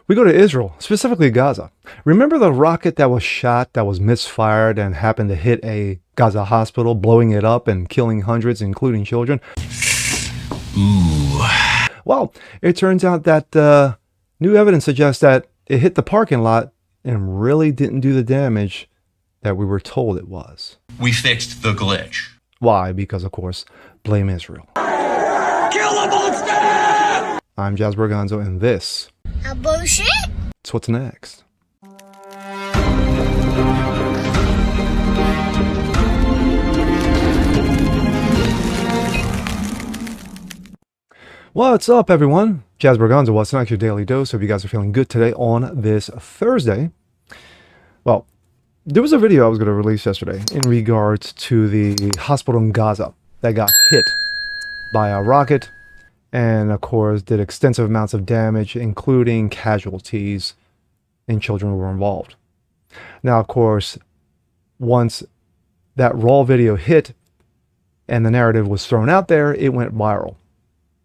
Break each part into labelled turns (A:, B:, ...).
A: We go to Israel, specifically Gaza. Remember the rocket that was shot, that was misfired, and happened to hit a Gaza hospital, blowing it up and killing hundreds, including children?
B: Ooh.
A: Well, it turns out that new evidence suggests that it hit the parking lot and really didn't do the damage that we were told it was.
B: We fixed the glitch.
A: Why? Because, of course, blame Israel.
B: Kill the monster!
A: I'm Jazz Berganzo, and this
C: A bullshit?
A: is what's next. What's up, everyone? Jazz Berganzo, what's next? Your daily dose. Hope you guys are feeling good today on this Thursday. Well, there was a video I was going to release yesterday in regards to the hospital in Gaza that got hit by a rocket and, of course, did extensive amounts of damage, including casualties, and children were involved. Now, of course, once that raw video hit and the narrative was thrown out there, it went viral.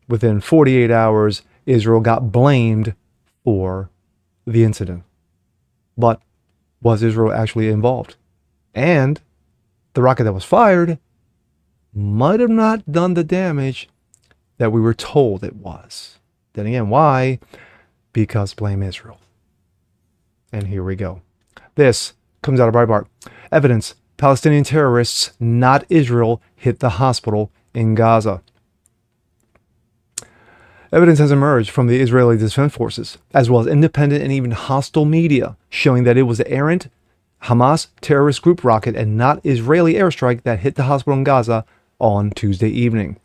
A: Within 48 hours, Israel got blamed for the incident. But was Israel actually involved? And the rocket that was fired might have not done the damage that we were told it was. Then again, why? Because blame Israel. And here we go. This comes out of Breitbart. Evidence: Palestinian terrorists, not Israel, hit the hospital in Gaza. Evidence has emerged from the Israeli Defense Forces, as well as independent and even hostile media, showing that it was the errant Hamas terrorist group rocket and not Israeli airstrike that hit the hospital in Gaza on Tuesday evening.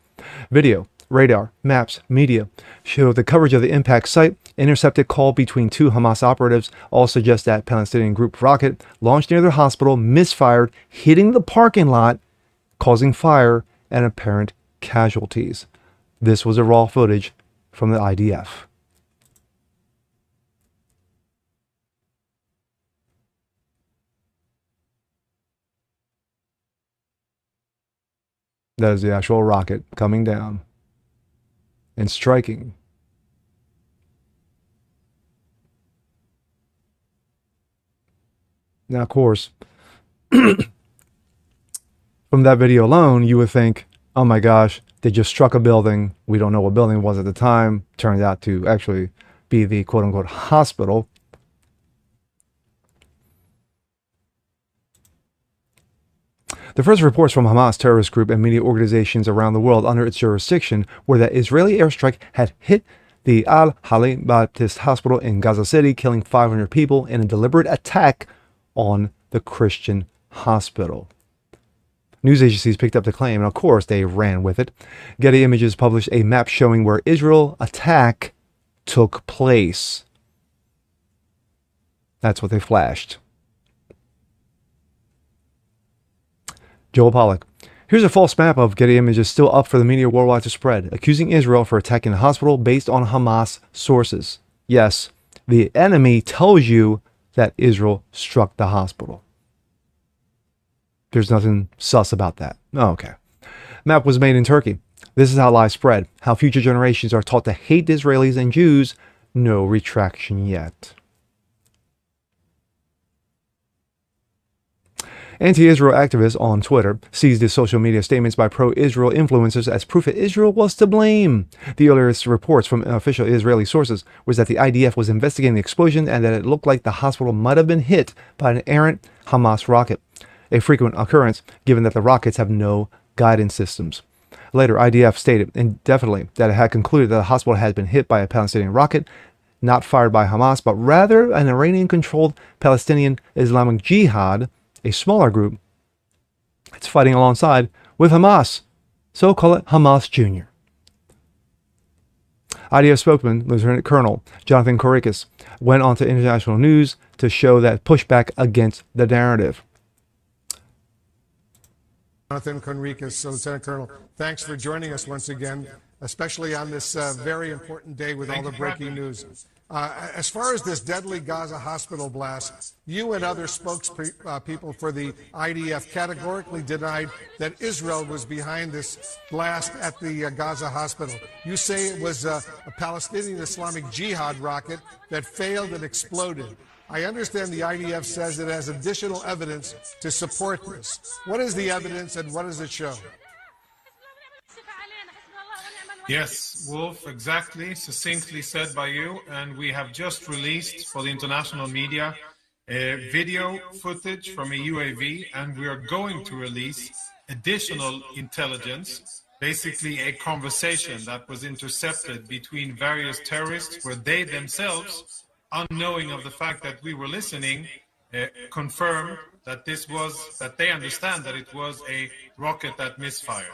A: Video, radar, maps, media show the coverage of the impact site. Intercepted call between two Hamas operatives all suggest that Palestinian group rocket launched near their hospital misfired, hitting the parking lot, causing fire and apparent casualties. This was a raw footage from the IDF. That is the actual rocket coming down and striking. Now, of course, from that video alone, you would think, oh my gosh, they just struck a building. We don't know what building it was at the time. Turned out to actually be the quote-unquote hospital. The first reports from Hamas terrorist group and media organizations around the world under its jurisdiction were that Israeli airstrike had hit the Al-Hali Baptist Hospital in Gaza City, killing 500 people in a deliberate attack on the Christian hospital. News agencies picked up the claim, and of course they ran with it. Getty Images published a map showing where Israel attack took place. That's what they flashed. Joel Pollack. Here's a false map of Getty Images still up for the media worldwide to spread, accusing Israel for attacking the hospital based on Hamas sources. Yes, the enemy tells you that Israel struck the hospital. There's nothing sus about that. Oh, okay. Map was made in Turkey. This is how lies spread. How future generations are taught to hate Israelis and Jews. No retraction yet. Anti-Israel activists on Twitter seized the social media statements by pro-Israel influencers as proof that Israel was to blame. The earliest reports from official Israeli sources was that the IDF was investigating the explosion and that it looked like the hospital might have been hit by an errant Hamas rocket. A frequent occurrence, given that the rockets have no guidance systems. Later, IDF stated indefinitely that it had concluded that the hospital had been hit by a Palestinian rocket, not fired by Hamas, but rather an Iranian-controlled Palestinian Islamic Jihad, a smaller group that's fighting alongside with Hamas. So call it Hamas Jr. IDF spokesman, Lieutenant Colonel Jonathan Korikis, went on to international news to show that pushback against the narrative.
D: Jonathan Conricus, Lieutenant Colonel, thanks for joining us once again, especially on this very important day with all the breaking news. As far as this deadly Gaza hospital blast, you and other spokespeople for the IDF categorically denied that Israel was behind this blast at the Gaza hospital. You say it was a Palestinian Islamic Jihad rocket that failed and exploded. I understand the IDF says it has additional evidence to support this. What is the evidence and what does it show?
C: Yes, Wolf, exactly, succinctly said by you. And we have just released for the international media video footage from a UAV, and we are going to release additional intelligence, basically a conversation that was intercepted between various terrorists where they themselves, unknowing of the fact that we were listening, confirmed that that they understand that it was a rocket that misfired.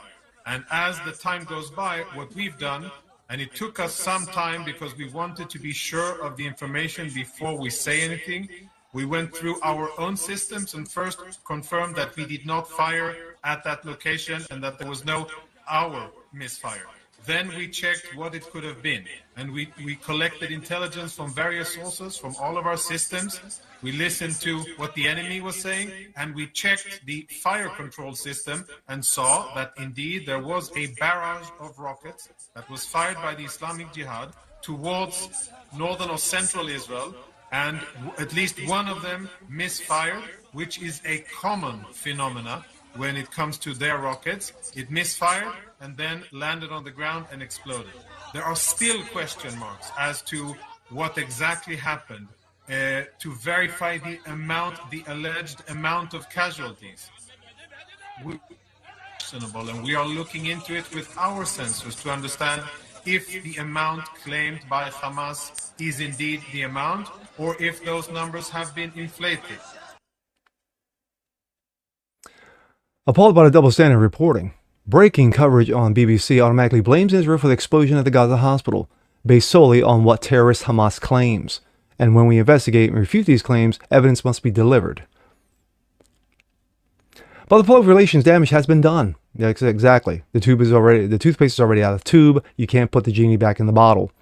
C: And as the time goes by, what we've done, and it took us some time because we wanted to be sure of the information before we say anything, we went through our own systems and first confirmed that we did not fire at that location and that there was no our misfire. Then we checked what it could have been, and we collected intelligence from various sources, from all of our systems. We listened to what the enemy was saying, and we checked the fire control system and saw that indeed there was a barrage of rockets that was fired by the Islamic Jihad towards northern or central Israel, and at least one of them misfired, which is a common phenomena when it comes to their rockets. It misfired and then landed on the ground and exploded. There are still question marks as to what exactly happened to verify the alleged amount of casualties. And we are looking into it with our sensors to understand if the amount claimed by Hamas is indeed the amount, or if those numbers have been inflated.
A: Appalled by the double standard reporting, breaking coverage on BBC automatically blames Israel for the explosion at the Gaza hospital, based solely on what terrorist Hamas claims. And when we investigate and refute these claims, evidence must be delivered. But the public relations damage has been done. Yeah, exactly. The toothpaste is already out of the tube. You can't put the genie back in the bottle.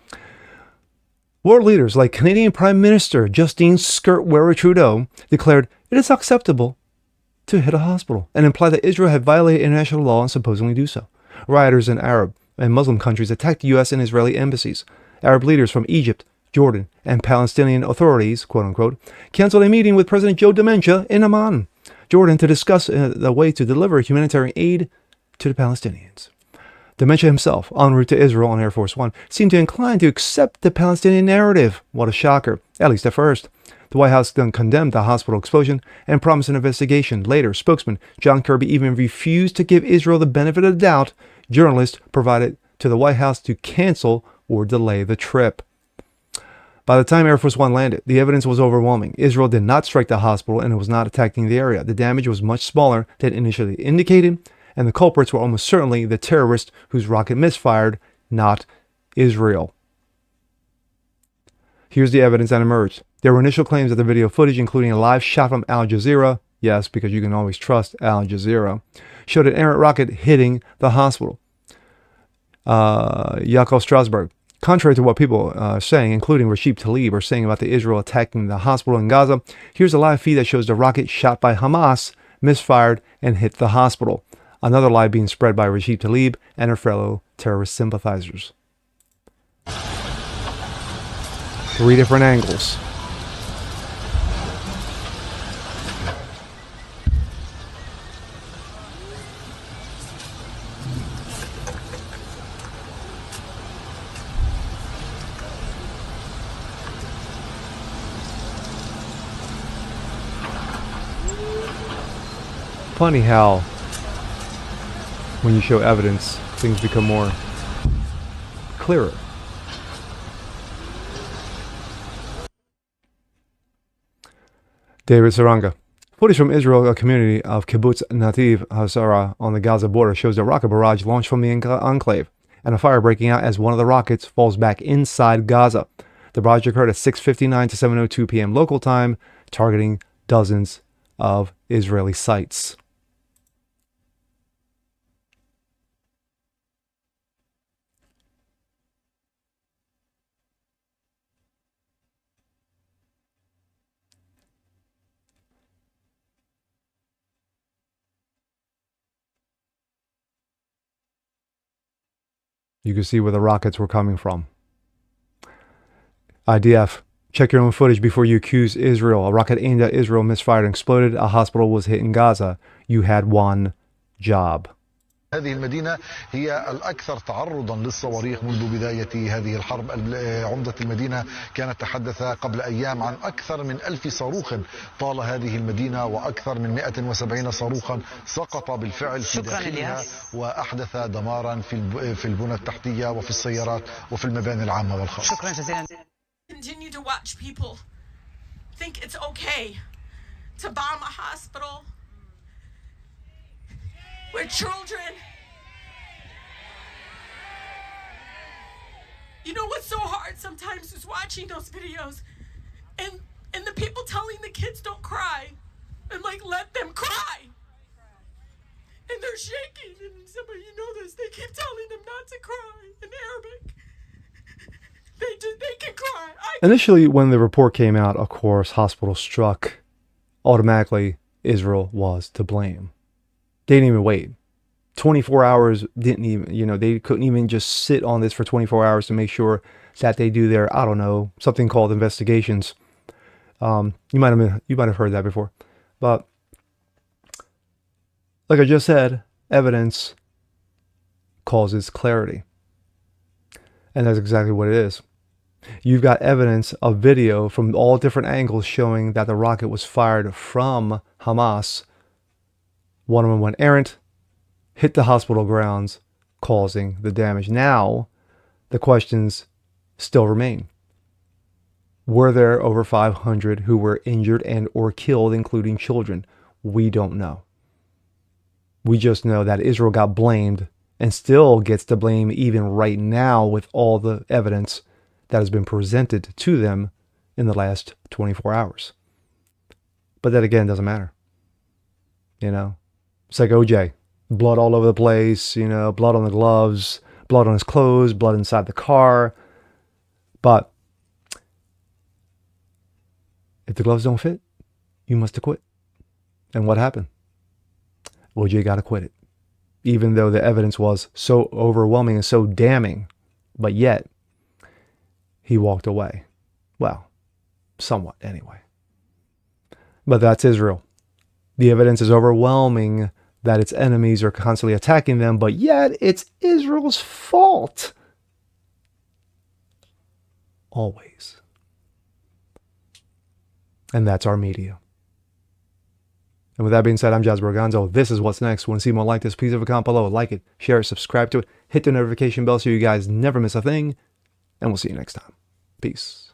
A: World leaders like Canadian Prime Minister Justine Skirt-wearer Trudeau declared it is acceptable to hit a hospital and imply that Israel had violated international law and supposedly do so. Rioters in Arab and Muslim countries attacked U.S. and Israeli embassies. Arab leaders from Egypt, Jordan, and Palestinian authorities, quote-unquote, canceled a meeting with President Joe Dementia in Amman, Jordan, to discuss the way to deliver humanitarian aid to the Palestinians. Dementia himself, en route to Israel on Air Force One, seemed to incline to accept the Palestinian narrative. What a shocker, at least at first. The White House then condemned the hospital explosion and promised an investigation. Later, spokesman John Kirby even refused to give Israel the benefit of the doubt. Journalists provided to the White House to cancel or delay the trip. By the time Air Force One landed, the evidence was overwhelming. Israel did not strike the hospital and it was not attacking the area. The damage was much smaller than initially indicated, and the culprits were almost certainly the terrorists whose rocket misfired, not Israel. Here's the evidence that emerged. There were initial claims that the video footage, including a live shot from Al Jazeera, yes, because you can always trust Al Jazeera, showed an errant rocket hitting the hospital. Yaakov Strasberg. Contrary to what people are saying, including Rashid Tlaib, are saying about the Israel attacking the hospital in Gaza, here's a live feed that shows the rocket shot by Hamas misfired and hit the hospital. Another lie being spread by Rashid Tlaib and her fellow terrorist sympathizers. 3 different angles. Funny how when you show evidence, things become more clearer. David Saranga. Footage from Israel, a community of Kibbutz Nativ Hazara on the Gaza border, shows a rocket barrage launched from the enclave and a fire breaking out as one of the rockets falls back inside Gaza. The barrage occurred at 6:59 to 7:02 p.m. local time, targeting dozens of Israeli sites. You can see where the rockets were coming from. IDF, check your own footage before you accuse Israel. A rocket aimed at Israel misfired and exploded. A hospital was hit in Gaza. You had one job.
E: هذه المدينة هي الأكثر تعرضا للصواريخ منذ بداية هذه الحرب. عمدة المدينة كانت تحدث قبل أيام عن أكثر من 1000 صاروخ طال هذه المدينة، وأكثر من 170 صاروخا سقط بالفعل في داخلها وأحدث دمارا في البنى التحتية وفي السيارات وفي المباني العامة والخاصة.
F: شكرا جزيلا.
G: Continue to watch people think it's okay to bomb a hospital where children. You know what's so hard sometimes is watching those videos and the people telling the kids don't cry. I'm like, let them cry. And they're shaking, and somebody, you know this, they keep telling them not to cry in Arabic. They can cry.
A: Initially, when the report came out, of course, hospital struck. Automatically, Israel was to blame. They didn't even wait. 24 hours didn't even, they couldn't even just sit on this for 24 hours to make sure that they do their, I don't know, something called investigations. You might have heard that before. But like I just said, evidence causes clarity. And that's exactly what it is. You've got evidence of video from all different angles showing that the rocket was fired from Hamas. One of them went errant, hit the hospital grounds, causing the damage. Now, the questions still remain. Were there over 500 who were injured and or killed, including children? We don't know. We just know that Israel got blamed and still gets to blame even right now with all the evidence that has been presented to them in the last 24 hours. But that, again, doesn't matter. It's like OJ. Blood all over the place, blood on the gloves, blood on his clothes, blood inside the car. But if the gloves don't fit, you must acquit. And what happened? OJ got acquitted. Even though the evidence was so overwhelming and so damning. But yet, he walked away. Well, somewhat anyway. But that's Israel. The evidence is overwhelming that its enemies are constantly attacking them, but yet it's Israel's fault. Always. And that's our media. And with that being said, I'm Jazz Borganzo. This is What's Next. Want to see more like this? Please leave a comment below. Like it, share it, subscribe to it. Hit the notification bell so you guys never miss a thing. And we'll see you next time. Peace.